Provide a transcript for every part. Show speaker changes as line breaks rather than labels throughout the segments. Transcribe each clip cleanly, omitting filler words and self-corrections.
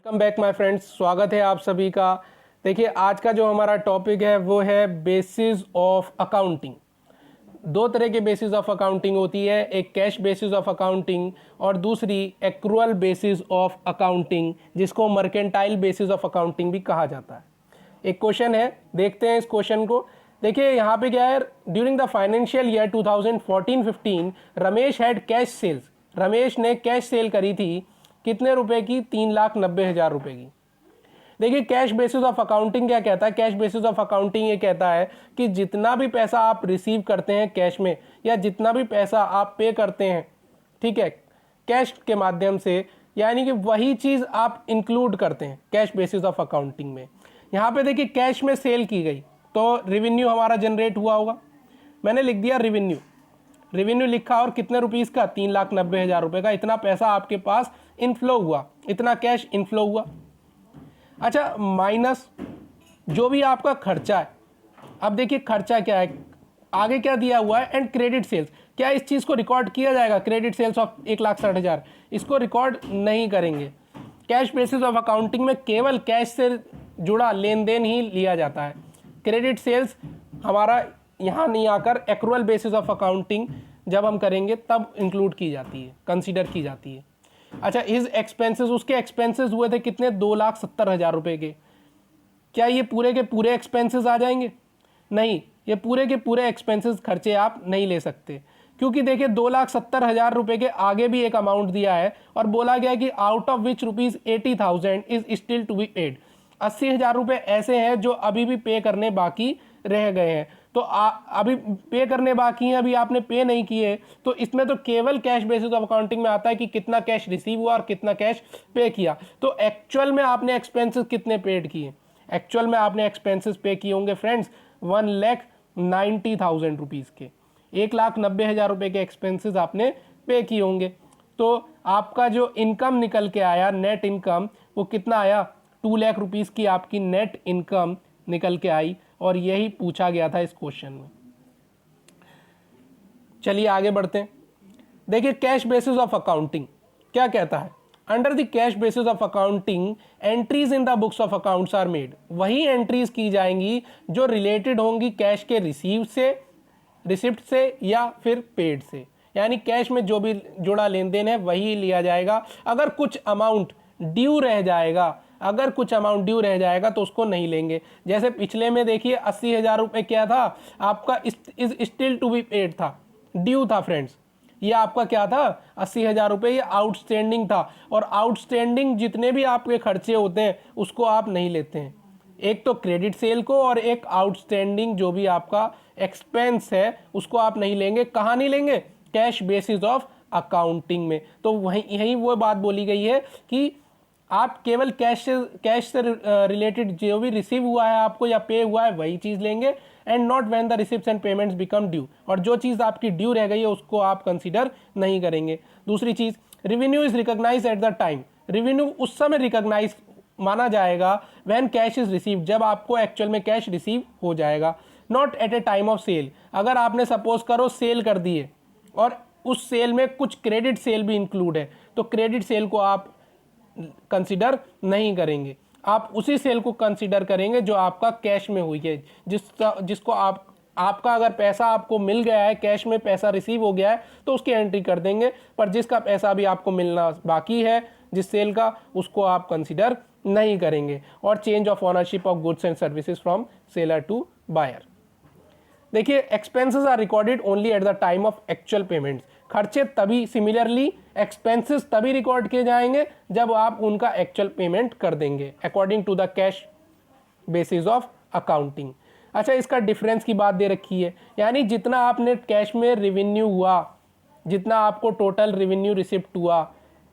Welcome back my friends, स्वागत है आप सभी का। देखिए, आज का जो हमारा टॉपिक है वो है बेसिस ऑफ अकाउंटिंग। दो तरह के बेसिस ऑफ अकाउंटिंग होती है, एक कैश बेसिस ऑफ अकाउंटिंग और दूसरी एक्रूअल बेसिस ऑफ अकाउंटिंग, जिसको मर्केंटाइल बेसिस ऑफ अकाउंटिंग भी कहा जाता है। एक क्वेश्चन है, देखते हैं इस क्वेश्चन को। देखिए यहाँ पे क्या है, during the financial year 2014-15 Ramesh had cash sales. Ramesh ने कैश सेल करी थी कितने रुपए की? 3,90,000 रुपए की। देखिए, कैश बेसिस ऑफ अकाउंटिंग क्या कहता है? कैश बेसिस ऑफ अकाउंटिंग ये कहता है कि जितना भी पैसा आप रिसीव करते हैं कैश में, या जितना भी पैसा आप पे करते हैं, ठीक है, कैश के माध्यम से, यानी कि वही चीज़ आप इंक्लूड करते हैं कैश बेसिस ऑफ अकाउंटिंग में। यहाँ पे देखिए, कैश में सेल की गई तो रेवेन्यू हमारा जनरेट हुआ होगा। मैंने लिख दिया रेवेन्यू, रेवेन्यू लिखा और कितने रुपीस का? 3,90,000 रुपए का। इतना पैसा आपके पास इनफ्लो हुआ, इतना कैश इनफ्लो हुआ। अच्छा, माइनस जो भी आपका खर्चा है। अब देखिए खर्चा क्या है, आगे क्या दिया हुआ है? And credit sales. क्या इस चीज़ को रिकॉर्ड किया जाएगा? क्रेडिट सेल्स ऑफ 1,60,000, इसको रिकॉर्ड नहीं करेंगे। कैश बेसिस ऑफ अकाउंटिंग में केवल कैश से जुड़ा लेन देन ही लिया जाता है। क्रेडिट सेल्स हमारा यहाँ नहीं आकर एक्रूअल बेसिस ऑफ अकाउंटिंग जब हम करेंगे तब इंक्लूड की जाती है, कंसीडर की जाती है। अच्छा, हिज एक्सपेंसेस, उसके एक्सपेंसेस हुए थे कितने? 2,70,000 रुपए के। क्या ये पूरे के पूरे एक्सपेंसेस आ जाएंगे? नहीं, ये पूरे के पूरे एक्सपेंसेस खर्चे आप नहीं ले सकते, क्योंकि देखिए 2,70,000 रुपए के आगे भी एक अमाउंट दिया है और बोला गया कि out of which ₹80,000 is still to be paid. 80,000 रुपये ऐसे हैं जो अभी भी पे करने बाकी रह गए हैं। तो अभी पे करने बाकी हैं, अभी आपने पे नहीं किए, तो इसमें तो केवल कैश बेसिस ऑफ अकाउंटिंग में आता है कि कितना कैश रिसीव हुआ और कितना कैश पे किया। तो एक्चुअल में आपने एक्सपेंसेस कितने पेड किए? एक्चुअल में आपने एक्सपेंसेस पे किए होंगे फ्रेंड्स 1,90,000 रुपीज़ के। 1,90,000 रुपये के एक्सपेंसेस आपने पे किए होंगे। तो आपका जो इनकम निकल के आया, नेट इनकम, वो कितना आया? 2 लाख रुपीज़ की आपकी नेट इनकम निकल के आई, और यही पूछा गया था इस क्वेश्चन में। चलिए आगे बढ़ते हैं। देखिए, कैश बेसिस ऑफ अकाउंटिंग क्या कहता है? Under the cash basis of accounting entries in the books of accounts are made. वही एंट्रीज की जाएंगी जो रिलेटेड होंगी कैश के रिसीव से, रिसिप्ट से या फिर पेड से, यानी कैश में जो भी जुड़ा लेन देन है वही लिया जाएगा। अगर कुछ अमाउंट ड्यू रह जाएगा, अगर कुछ अमाउंट ड्यू रह जाएगा तो उसको नहीं लेंगे। जैसे पिछले में देखिए 80,000 रुपये क्या था आपका? Is still to be paid था, ड्यू था फ्रेंड्स। ये आपका क्या था? 80,000 रुपये, ये आउटस्टैंडिंग था। और आउटस्टैंडिंग जितने भी आपके खर्चे होते हैं उसको आप नहीं लेते हैं, एक तो क्रेडिट सेल को और एक आउटस्टैंडिंग जो भी आपका एक्सपेंस है उसको आप नहीं लेंगे। कहाँ नहीं लेंगे? कैश बेसिस ऑफ अकाउंटिंग में। तो वहीं यही वो बात बोली गई है कि आप केवल कैश से रिलेटेड जो भी रिसीव हुआ है आपको या पे हुआ है वही चीज़ लेंगे, and not when the receipts and payments become due. और जो चीज़ आपकी ड्यू रह गई है उसको आप कंसीडर नहीं करेंगे। दूसरी चीज़, revenue is recognise at the time. Revenue उस समय रिकॉग्नाइज माना जाएगा व्हेन कैश इज रिसीव, जब आपको एक्चुअल में कैश रिसीव हो जाएगा, not at a time of sale. अगर आपने सपोज करो सेल कर दिए और उस सेल में कुछ क्रेडिट सेल भी इंक्लूड है, तो क्रेडिट सेल को आप कंसीडर नहीं करेंगे। आप उसी सेल को कंसीडर करेंगे जो आपका कैश में हुई है, जिसको आपका अगर पैसा आपको मिल गया है, कैश में पैसा रिसीव हो गया है, तो उसकी एंट्री कर देंगे। पर जिसका पैसा भी आपको मिलना बाकी है जिस सेल का, उसको आप कंसीडर नहीं करेंगे। और change of ownership of goods and services from seller to buyer. देखिए, expenses are recorded only at the time of actual payments. खर्चे तभी, सिमिलरली एक्सपेंसेस तभी रिकॉर्ड किए जाएंगे जब आप उनका एक्चुअल पेमेंट कर देंगे, according to the cash basis of accounting. अच्छा, इसका डिफरेंस की बात दे रखी है, यानी जितना आपने कैश में रेवेन्यू हुआ, जितना आपको टोटल रेवेन्यू रिसिप्ट हुआ,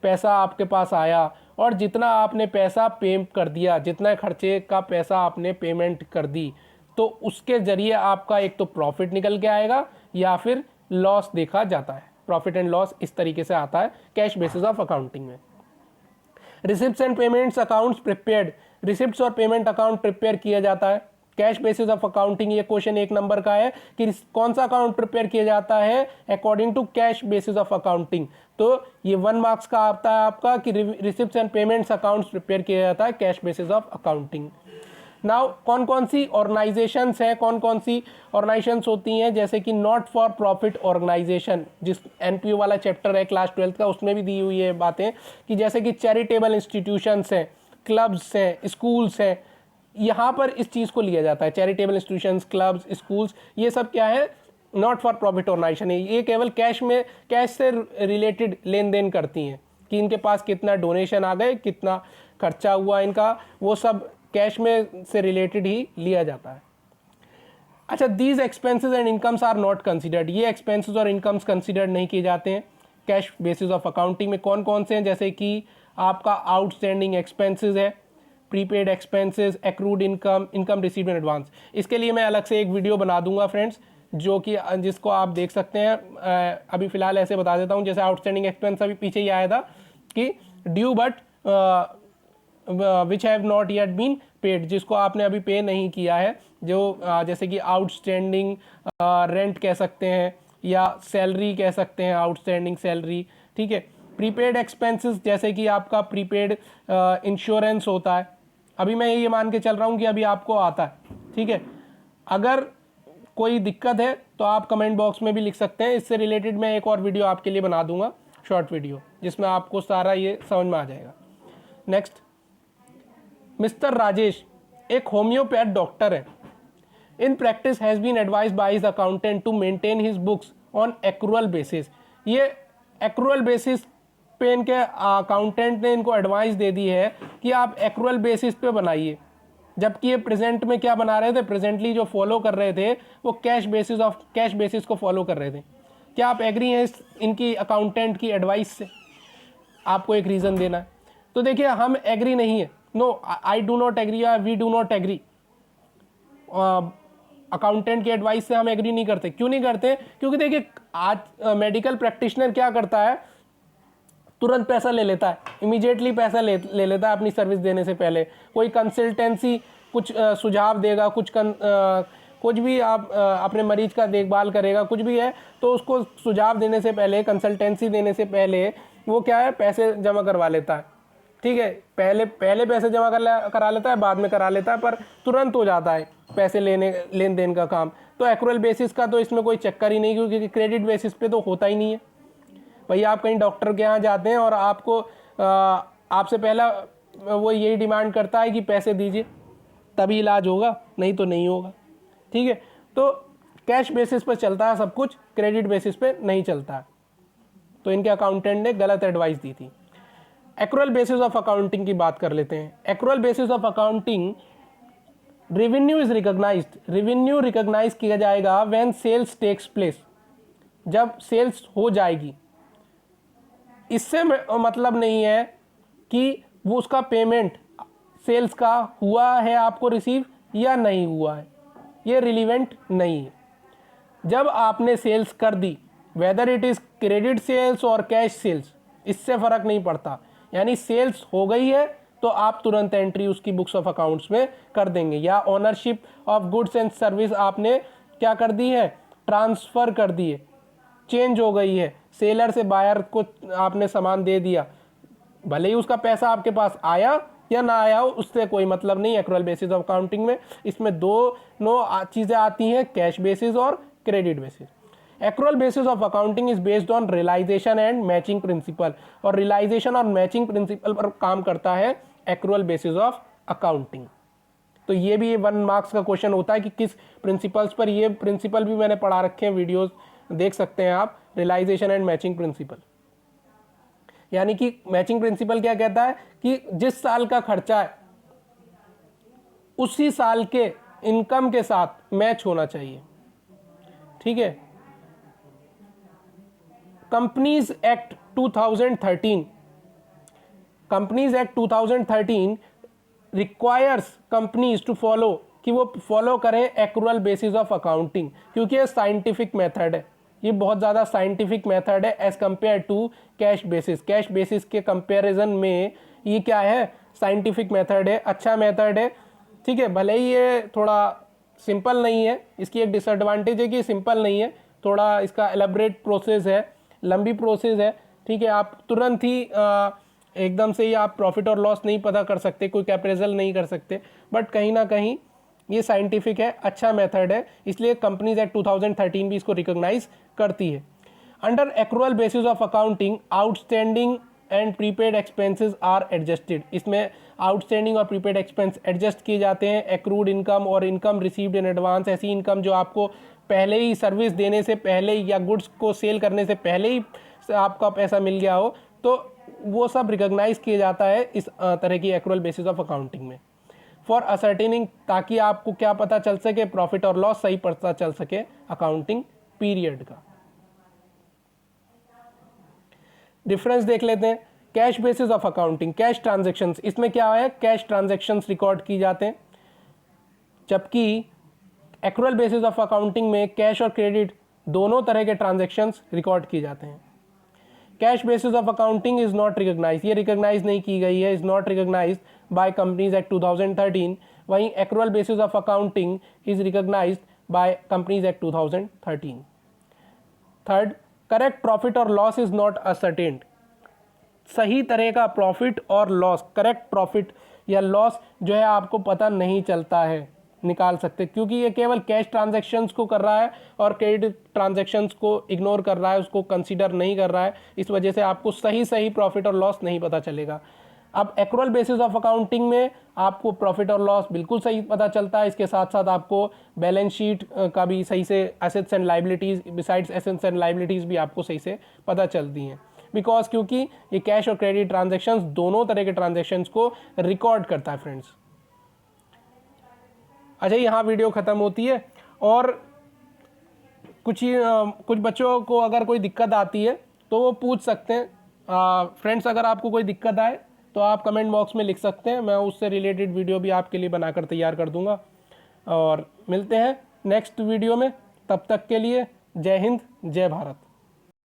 पैसा आपके पास आया, और जितना आपने पैसा पे कर दिया, जितना खर्चे का पैसा आपने पेमेंट कर दी, तो उसके जरिए आपका एक तो प्रॉफिट निकल के आएगा या फिर लॉस देखा जाता है। प्रॉफिट एंड लॉस इस तरीके से आता है कैश बेसिस ऑफ अकाउंटिंग में। Receipts and payments accounts prepared. Receipts और पेमेंट अकाउंट प्रिपेयर किया जाता है कैश बेसिस ऑफ अकाउंटिंग, ये क्वेश्चन 1 नंबर का है कि कौन सा अकाउंट प्रिपेयर किया जाता है according to cash basis of accounting. तो ये 1 मार्क्स का आता है आपका कि receipts and payments accounts prepare किया जाता है cash basis of accounting. Now कौन कौन सी ऑर्गेनाइजेशंस हैं, कौन कौन सी ऑर्गेनाइजेशंस होती हैं, जैसे कि नॉट फॉर प्रॉफिट ऑर्गेनाइजेशन, जिस एनपीओ वाला चैप्टर है क्लास 12 का, उसमें भी दी हुई है बातें कि जैसे कि चैरिटेबल इंस्टीट्यूशंस हैं, क्लब्स हैं, स्कूल्स हैं, यहाँ पर इस चीज़ को लिया जाता है। चैरिटेबल इंस्टीट्यूशंस, क्लब्स, स्कूल्स, ये सब क्या है, नॉट फॉर प्रॉफिट ऑर्गेनाइजेशन है। ये केवल कैश से रिलेटेड लेन देन करती हैं कि इनके पास कितना डोनेशन आ गए, कितना खर्चा हुआ इनका, वो सब कैश में से रिलेटेड ही लिया जाता है। अच्छा, these expenses and incomes are not considered, ये एक्सपेंसेस और इनकम्स कंसिडर्ड नहीं किए जाते हैं कैश बेसिस ऑफ अकाउंटिंग में। कौन कौन से हैं, जैसे कि आपका आउटस्टैंडिंग एक्सपेंसेस है, prepaid expenses, accrued income, income received in advance. इसके लिए मैं अलग से एक वीडियो बना दूंगा फ्रेंड्स, जो कि जिसको आप देख सकते हैं। अभी फिलहाल ऐसे बता देता हूँ, जैसे आउटस्टैंडिंग एक्सपेंस अभी पीछे ही आया था कि due but which have not yet been paid, जिसको आपने अभी पे नहीं किया है, जो जैसे कि आउटस्टैंडिंग रेंट कह सकते हैं या सैलरी कह सकते हैं, आउटस्टैंडिंग सैलरी, ठीक है। प्रीपेड एक्सपेंसेस, जैसे कि आपका प्रीपेड इंश्योरेंस होता है, अभी मैं ये मान के चल रहा हूँ कि अभी आपको आता है, ठीक है। अगर कोई दिक्कत है तो आप कमेंट बॉक्स में भी लिख सकते हैं, इससे रिलेटेड मैं एक और वीडियो आपके लिए बना दूंगा, शॉर्ट वीडियो, जिसमें आपको सारा ये समझ में आ जाएगा। नेक्स्ट, मिस्टर राजेश एक होम्योपैथ डॉक्टर है। In practice has been advised by his accountant to maintain his books on accrual basis. ये एक्रूअल बेसिस पे इनके अकाउंटेंट ने इनको एडवाइस दे दी है कि आप एक्रूअल बेसिस पे बनाइए, जबकि ये प्रेजेंट में क्या बना रहे थे, प्रेजेंटली जो फॉलो कर रहे थे वो कैश बेसिस को फॉलो कर रहे थे। क्या आप एग्री हैं इनकी अकाउंटेंट की एडवाइस से? आपको एक रीज़न देना है। तो देखिए, हम एग्री नहीं है, no, I do not agree या we do not agree. Accountant की एडवाइस से हम एग्री नहीं करते। क्यों नहीं करते? क्योंकि देखिए, आज मेडिकल प्रैक्टिशनर क्या करता है, तुरंत पैसा ले लेता है, इमीडिएटली पैसा ले लेता है अपनी सर्विस देने से पहले। कोई कंसल्टेंसी कुछ सुझाव देगा, कुछ भी आप अपने मरीज का देखभाल करेगा, कुछ भी है, तो उसको सुझाव देने से पहले, कंसल्टेंसी देने से पहले वो क्या है, पैसे जमा करवा लेता है, ठीक है। पहले पैसे जमा करा लेता है, बाद में करा लेता है, पर तुरंत हो जाता है पैसे लेन देन का काम। तो एक्रूअल बेसिस का तो इसमें कोई चक्कर ही नहीं, क्योंकि क्रेडिट बेसिस पे तो होता ही नहीं है। भैया, आप कहीं डॉक्टर के यहाँ जाते हैं और आपको आपसे पहला वो यही डिमांड करता है कि पैसे दीजिए, तभी इलाज होगा, नहीं तो नहीं होगा, ठीक है। तो कैश बेसिस पर चलता है सब कुछ, क्रेडिट बेसिस पे नहीं चलता है। तो इनके अकाउंटेंट ने गलत एडवाइस दी थी। एक्रूअल बेसिस ऑफ अकाउंटिंग की बात कर लेते हैं। Accrual basis of accounting, revenue is recognised, revenue recognise किया जाएगा व्हेन सेल्स टेक्स प्लेस, जब सेल्स हो जाएगी। इससे मतलब नहीं है कि वो उसका पेमेंट सेल्स का हुआ है आपको रिसीव या नहीं हुआ है, ये रिलीवेंट नहीं है। जब आपने सेल्स कर दी, whether it is credit sales और कैश सेल्स, इससे फ़र्क नहीं पड़ता। यानी सेल्स हो गई है तो आप तुरंत एंट्री उसकी बुक्स ऑफ अकाउंट्स में कर देंगे। या ownership of goods and service आपने क्या कर दी है, ट्रांसफ़र कर दी है, चेंज हो गई है, सेलर से बायर को आपने सामान दे दिया, भले ही उसका पैसा आपके पास आया या ना आया हो, उससे कोई मतलब नहीं एक्रूअल बेसिस ऑफ अकाउंटिंग में। इसमें दोनों चीज़ें आती हैं, कैश बेसिस और credit basis. Accrual basis of accounting is based on realisation and matching principle, और रियलाइजेशन और मैचिंग प्रिंसिपल पर काम करता है एक्रूअल बेसिस ऑफ अकाउंटिंग। तो ये भी 1 मार्क्स का क्वेश्चन होता है कि किस प्रिंसिपल्स पर, ये प्रिंसिपल भी मैंने पढ़ा रखे हैं, वीडियोस देख सकते हैं आप, रियलाइजेशन एंड मैचिंग प्रिंसिपल। यानी कि मैचिंग प्रिंसिपल क्या कहता है कि जिस साल का खर्चा है उसी साल के इनकम के साथ मैच होना चाहिए, ठीक है। Companies act 2013, companies act 2013 requires companies to follow, कि वो फॉलो करें एक्रूअल बेसिस ऑफ अकाउंटिंग, क्योंकि ये साइंटिफिक मेथड है, ये बहुत ज़्यादा साइंटिफिक मेथड है as compare to cash basis. Cash basis के कंपैरिजन में ये क्या है, साइंटिफिक मेथड है, अच्छा मेथड है, ठीक है। भले ही ये थोड़ा सिंपल नहीं है, इसकी एक डिसएडवांटेज है कि सिंपल नहीं है, थोड़ा इसका एलेबरेट प्रोसेस है, लंबी प्रोसेस है, ठीक है। आप तुरंत ही एकदम से ही आप प्रॉफिट और लॉस नहीं पता कर सकते, कोई कैप्रेजल नहीं कर सकते, बट कहीं ना कहीं ये साइंटिफिक है, अच्छा मेथड है, इसलिए कंपनीज एक्ट 2013 भी इसको रिकॉग्नाइज करती है। Under accrual basis of accounting outstanding and prepaid expenses are adjusted. इसमें आउटस्टैंडिंग और प्रीपेड एक्सपेंस एडजस्ट किए जाते हैं। एक्रूड इनकम और इनकम रिसीव्ड इन एडवांस, ऐसी इनकम जो आपको पहले ही सर्विस देने से पहले या गुड्स को सेल करने से पहले ही आपका पैसा मिल गया हो, तो वो सब रिकॉग्नाइज किया जाता है इस तरह की एक्रूअल बेसिस ऑफ अकाउंटिंग में। फॉर असर्टेनिंग, ताकि आपको क्या पता चल सके, प्रॉफिट और लॉस सही पता चल सके अकाउंटिंग पीरियड का। डिफरेंस देख लेते हैं। Cash basis of accounting, cash transactions, इसमें क्या है, कैश ट्रांजैक्शंस रिकॉर्ड की जाते हैं, जबकि एक्रूअल बेसिस ऑफ अकाउंटिंग में कैश और क्रेडिट दोनों तरह के ट्रांजैक्शंस रिकॉर्ड किए जाते हैं। Cash basis of accounting is not recognise, ये रिकॉग्नाइज नहीं की गई है, is not recognise by companies act 2013। वहीं accrual basis of accounting is recognised by companies act 2013। Third, correct profit और लॉस इज नॉट असर्टेन्ड, सही तरह का प्रॉफिट और लॉस, करेक्ट प्रॉफिट या लॉस जो है आपको पता नहीं चलता है, निकाल सकते, क्योंकि ये केवल कैश ट्रांजैक्शंस को कर रहा है और क्रेडिट ट्रांजैक्शंस को इग्नोर कर रहा है, उसको कंसीडर नहीं कर रहा है, इस वजह से आपको सही प्रॉफिट और लॉस नहीं पता चलेगा। अब एक्रूअल बेसिस ऑफ अकाउंटिंग में आपको प्रॉफिट और लॉस बिल्कुल सही पता चलता है, इसके साथ साथ आपको बैलेंस शीट का भी सही से, assets and liabilities, besides assets and liabilities भी आपको सही से पता चलती हैं, बिकॉज क्योंकि ये कैश और क्रेडिट ट्रांजैक्शंस दोनों तरह के ट्रांजैक्शंस को रिकॉर्ड करता है फ्रेंड्स। अच्छा, यहाँ वीडियो ख़त्म होती है, और कुछ बच्चों को अगर कोई दिक्कत आती है तो वो पूछ सकते हैं। फ्रेंड्स, अगर आपको कोई दिक्कत आए तो आप कमेंट बॉक्स में लिख सकते हैं, मैं उससे रिलेटेड वीडियो भी आपके लिए बनाकर तैयार कर दूंगा। और मिलते हैं नेक्स्ट वीडियो में, तब तक के लिए जय हिंद, जय भारत।